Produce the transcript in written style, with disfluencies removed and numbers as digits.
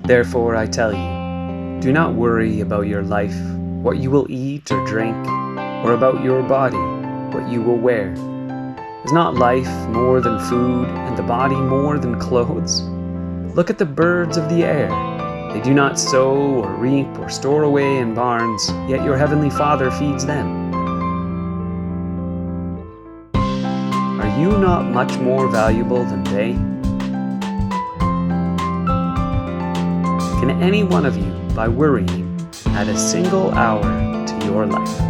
Therefore I tell you, do not worry about your life, what you will eat or drink, or about your body, what you will wear. Is not life more than food, and the body more than clothes? Look at the birds of the air. They do not sow or reap or store away in barns, yet your heavenly Father feeds them. Are you not much more valuable than they? Can any one of you, by worrying, add a single hour to your life?